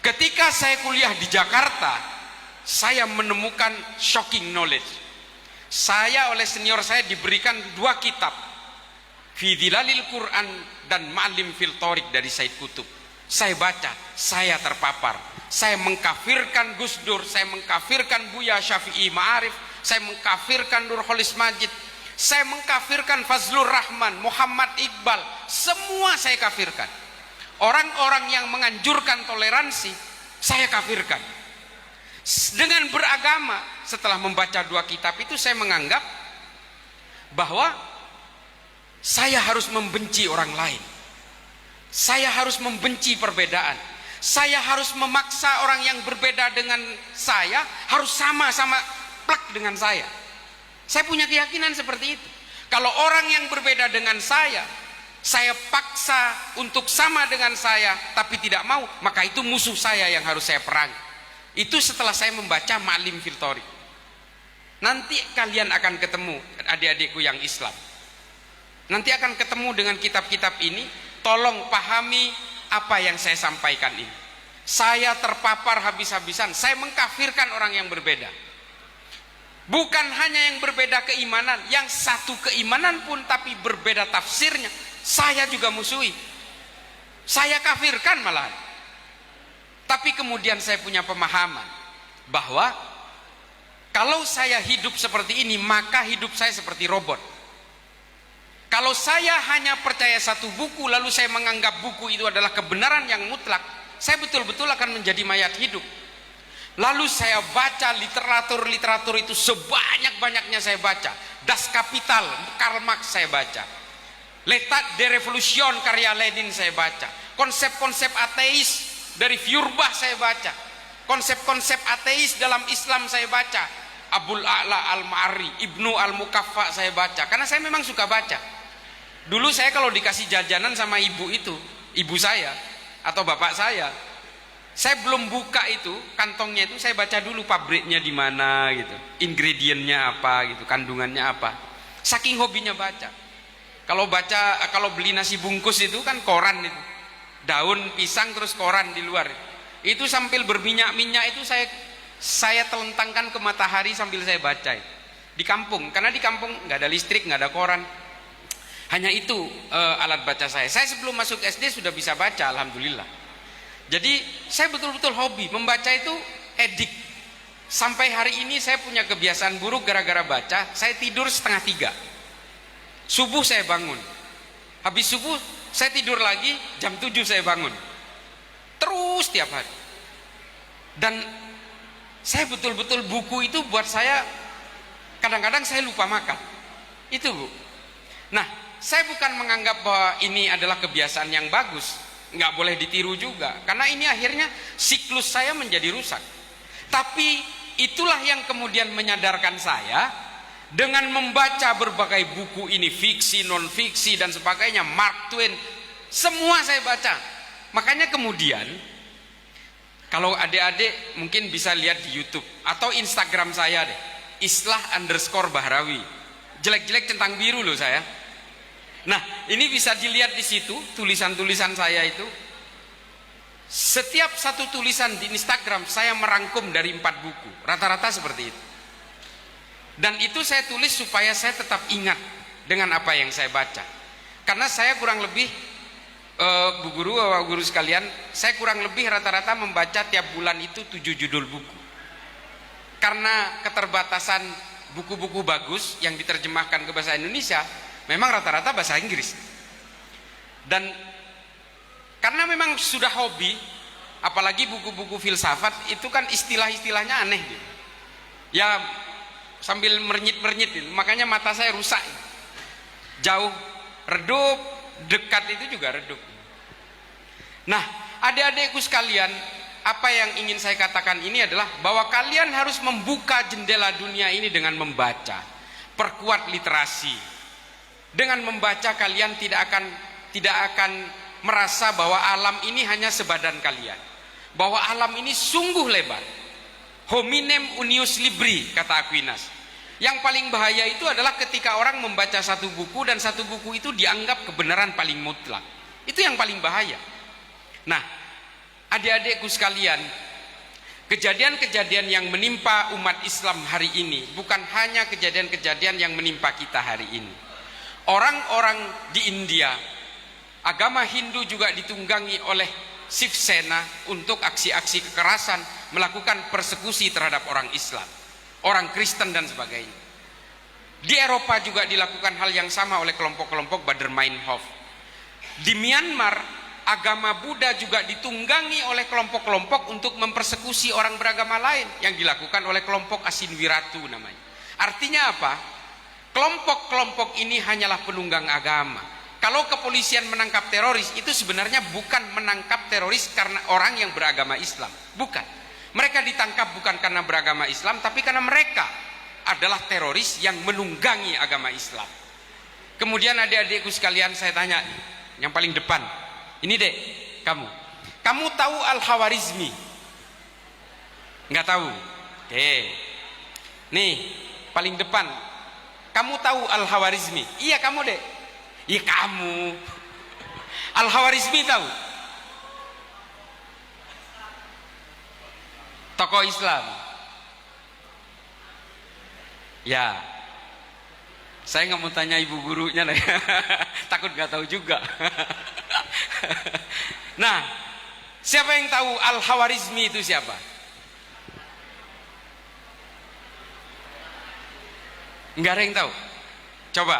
Ketika saya kuliah di Jakarta, saya menemukan shocking knowledge. Saya oleh senior saya diberikan 2 kitab, Fi Dhilalil Quran dan Ma'alim fil Thoriq dari Said Qutb. Saya baca, saya terpapar. Saya mengkafirkan Gus Dur, saya mengkafirkan Buya Syafi'i Ma'arif, saya mengkafirkan Nurholis Majid, saya mengkafirkan Fazlur Rahman, Muhammad Iqbal, semua saya kafirkan. Orang-orang yang menganjurkan toleransi, saya kafirkan. Dengan beragama, setelah membaca 2 kitab itu, saya menganggap bahwa saya harus membenci orang lain. Saya harus membenci perbedaan. Saya harus memaksa orang yang berbeda dengan saya harus sama-sama plek dengan saya. Saya punya keyakinan seperti itu. Kalau orang yang berbeda dengan saya paksa untuk sama dengan saya tapi tidak mau, maka itu musuh saya yang harus saya perangi. Itu setelah saya membaca Ma'alim fil Thoriq. Nanti kalian akan ketemu, adik-adikku yang Islam, nanti akan ketemu dengan kitab-kitab ini. Tolong pahami apa yang saya sampaikan ini. Saya terpapar habis-habisan. Saya mengkafirkan orang yang berbeda. Bukan hanya yang berbeda keimanan, yang satu keimanan pun tapi berbeda tafsirnya, saya juga musuhi. Saya kafirkan malahan. Tapi kemudian saya punya pemahaman bahwa kalau saya hidup seperti ini, maka hidup saya seperti robot. Kalau saya hanya percaya satu buku lalu saya menganggap buku itu adalah kebenaran yang mutlak, saya betul-betul akan menjadi mayat hidup. Lalu saya baca literatur itu sebanyak-banyaknya, saya baca Das Kapital, Karl Marx saya baca, L'état de Révolution karya Lenin saya baca, konsep-konsep ateis dari Feuerbach saya baca, konsep-konsep ateis dalam Islam saya baca, Abul A'la Al-Ma'ari, Ibnu Al-Mukaffa saya baca, karena saya memang suka baca. Dulu saya kalau dikasih jajanan sama ibu saya atau bapak saya belum buka itu kantongnya itu, saya baca dulu pabriknya di mana gitu, ingredientnya apa gitu, kandungannya apa. Saking hobinya baca. Kalau beli nasi bungkus itu kan koran itu, daun pisang terus koran di luar. Itu sambil berminyak-minyak itu saya telentangkan ke matahari sambil saya baca. Di kampung, karena di kampung nggak ada listrik, nggak ada koran. Hanya itu alat baca saya. Saya sebelum masuk SD sudah bisa baca, alhamdulillah. Jadi saya betul-betul hobi membaca itu, edik. Sampai hari ini saya punya kebiasaan buruk gara-gara baca. Saya tidur 2:30. Subuh saya bangun. Habis subuh saya tidur lagi, jam 7 saya bangun. Terus tiap hari. Dan saya betul-betul buku itu buat saya, kadang-kadang saya lupa makan. Itu Bu. Nah, saya bukan menganggap bahwa ini adalah kebiasaan yang bagus, nggak boleh ditiru juga, karena ini akhirnya siklus saya menjadi rusak. Tapi itulah yang kemudian menyadarkan saya dengan membaca berbagai buku ini, fiksi, non fiksi dan sebagainya, Mark Twain, semua saya baca. Makanya kemudian kalau adik-adik mungkin bisa lihat di YouTube atau Instagram saya deh, Islah_Bahrawi, jelek-jelek centang biru loh saya. Nah, ini bisa dilihat di situ tulisan-tulisan saya itu. Setiap satu tulisan di Instagram saya merangkum dari 4 buku, rata-rata seperti itu. Dan itu saya tulis supaya saya tetap ingat dengan apa yang saya baca. Karena saya kurang lebih, Bu Guru, Bapak Guru sekalian, saya kurang lebih rata-rata membaca tiap bulan itu 7 judul buku. Karena keterbatasan buku-buku bagus yang diterjemahkan ke bahasa Indonesia, memang rata-rata bahasa Inggris. Dan karena memang sudah hobi, apalagi buku-buku filsafat itu kan istilah-istilahnya aneh gitu. Ya sambil merenyit-merenyit gitu. Makanya mata saya rusak. Jauh redup, dekat itu juga redup. Nah, adik-adikku sekalian, apa yang ingin saya katakan ini adalah bahwa kalian harus membuka jendela dunia ini dengan membaca. Perkuat literasi. Dengan membaca kalian tidak akan merasa bahwa alam ini hanya sebadan kalian, bahwa alam ini sungguh lebar. Hominem unius libri, kata Aquinas. Yang paling bahaya itu adalah ketika orang membaca satu buku dan satu buku itu dianggap kebenaran paling mutlak. Itu yang paling bahaya. Nah, Adik-adikku sekalian, kejadian-kejadian yang menimpa umat Islam hari ini bukan hanya kejadian-kejadian yang menimpa kita hari ini. Orang-orang di India, agama Hindu juga ditunggangi oleh Shiv Sena untuk aksi-aksi kekerasan, melakukan persekusi terhadap orang Islam, orang Kristen dan sebagainya. Di Eropa juga dilakukan hal yang sama oleh kelompok-kelompok Baader-Meinhof. Di Myanmar, agama Buddha juga ditunggangi oleh kelompok-kelompok untuk mempersekusi orang beragama lain yang dilakukan oleh kelompok Asinwiratu namanya. Artinya apa? Kelompok-kelompok ini hanyalah penunggang agama. Kalau kepolisian menangkap teroris, itu sebenarnya bukan menangkap teroris karena orang yang beragama Islam. Bukan. Mereka ditangkap bukan karena beragama Islam, tapi karena mereka adalah teroris yang menunggangi agama Islam. Kemudian adik-adikku sekalian, saya tanya, yang paling depan, ini dek, kamu tahu Al-Khawarizmi? Nggak tahu? Oke. Nih, paling depan, kamu tahu Al-Khawarizmi? Iya kamu dek. Iya kamu. Al-Khawarizmi tahu? Tokoh Islam. Ya. Saya nggak mau tanya ibu gurunya lah. Takut nggak tahu juga. Nah, siapa yang tahu Al-Khawarizmi itu siapa? Nggak ada yang tahu. Coba.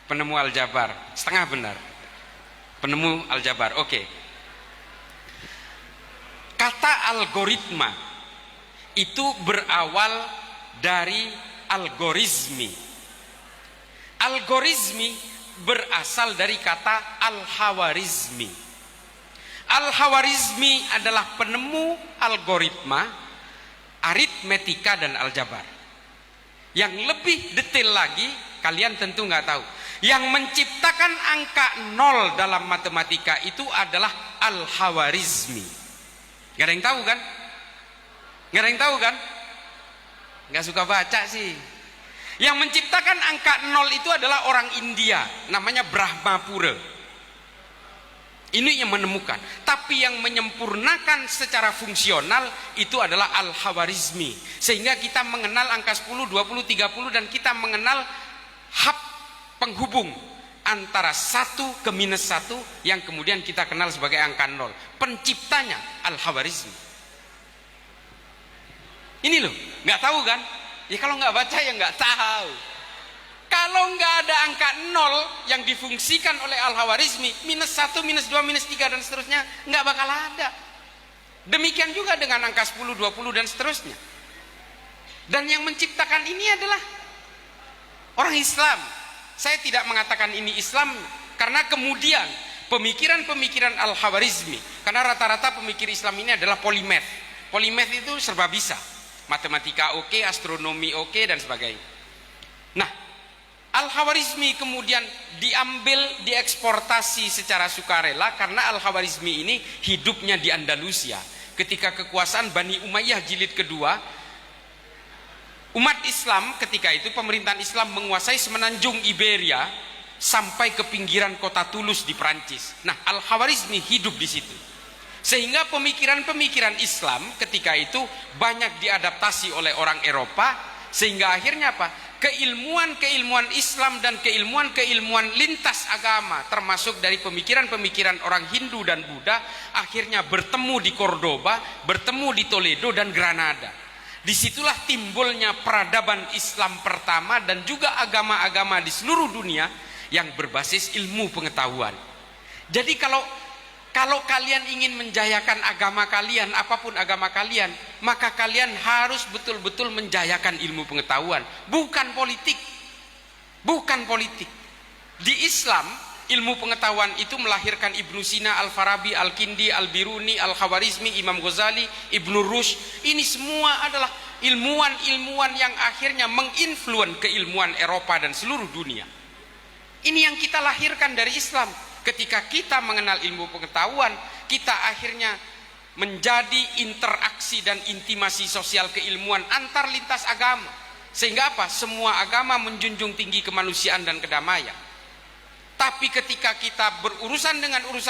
Penemu Al-Jabar, setengah benar. Penemu Al-Jabar, oke. Kata algoritma itu berawal dari algorismi. Algorismi berasal dari kata Al-Khawarizmi. Al-Khawarizmi adalah penemu algoritma, aritmetika dan aljabar. Yang lebih detail lagi, kalian tentu nggak tahu. Yang menciptakan angka 0 dalam matematika itu adalah Al-Khawarizmi. Nggak ada yang tahu kan? Nggak ada yang tahu kan? Nggak suka baca sih. Yang menciptakan angka 0 itu adalah orang India, namanya Brahmapura. Ini yang menemukan. Tapi yang menyempurnakan secara fungsional itu adalah Al-Khawarizmi. Sehingga kita mengenal angka 10, 20, 30 dan kita mengenal hub penghubung antara 1 ke -1 yang kemudian kita kenal sebagai angka 0. Penciptanya Al-Khawarizmi. Ini loh, nggak tahu kan? Ya kalau nggak baca ya nggak tahu. Kalau nggak ada angka 0 yang difungsikan oleh Al-Khawarizmi, -1, -2, -3 dan seterusnya, nggak bakal ada. Demikian juga dengan angka 10, 20 dan seterusnya. Dan yang menciptakan ini adalah orang Islam. Saya tidak mengatakan ini Islam, karena kemudian pemikiran-pemikiran Al-Khawarizmi, karena rata-rata pemikir Islam ini adalah polimath. Polimath itu serba bisa. Matematika oke, astronomi oke, dan sebagainya. Nah, Al-Khawarizmi kemudian diambil, dieksportasi secara sukarela karena Al-Khawarizmi ini hidupnya di Andalusia. Ketika kekuasaan Bani Umayyah jilid kedua, umat Islam ketika itu, pemerintahan Islam menguasai semenanjung Iberia sampai ke pinggiran kota Toulouse di Prancis. Nah, Al-Khawarizmi hidup di situ. Sehingga pemikiran-pemikiran Islam ketika itu banyak diadaptasi oleh orang Eropa, sehingga akhirnya apa? Keilmuan-keilmuan Islam dan keilmuan-keilmuan lintas agama, termasuk dari pemikiran-pemikiran orang Hindu dan Buddha, akhirnya bertemu di Cordoba, bertemu di Toledo dan Granada. Disitulah timbulnya peradaban Islam pertama dan juga agama-agama di seluruh dunia yang berbasis ilmu pengetahuan. Jadi kalau kalian ingin menjayakan agama kalian, apapun agama kalian, maka kalian harus betul-betul menjayakan ilmu pengetahuan, bukan politik. Bukan politik. Di Islam, ilmu pengetahuan itu melahirkan Ibnu Sina, Al-Farabi, Al-Kindi, Al-Biruni, Al-Khawarizmi, Imam Ghazali, Ibnu Rushd. Ini semua adalah ilmuwan-ilmuwan yang akhirnya menginfluen keilmuan Eropa dan seluruh dunia. Ini yang kita lahirkan dari Islam. Ketika kita mengenal ilmu pengetahuan, kita akhirnya menjadi interaksi dan intimasi sosial keilmuan antar lintas agama. Sehingga apa? Semua agama menjunjung tinggi kemanusiaan dan kedamaian. Tapi ketika kita berurusan dengan urusan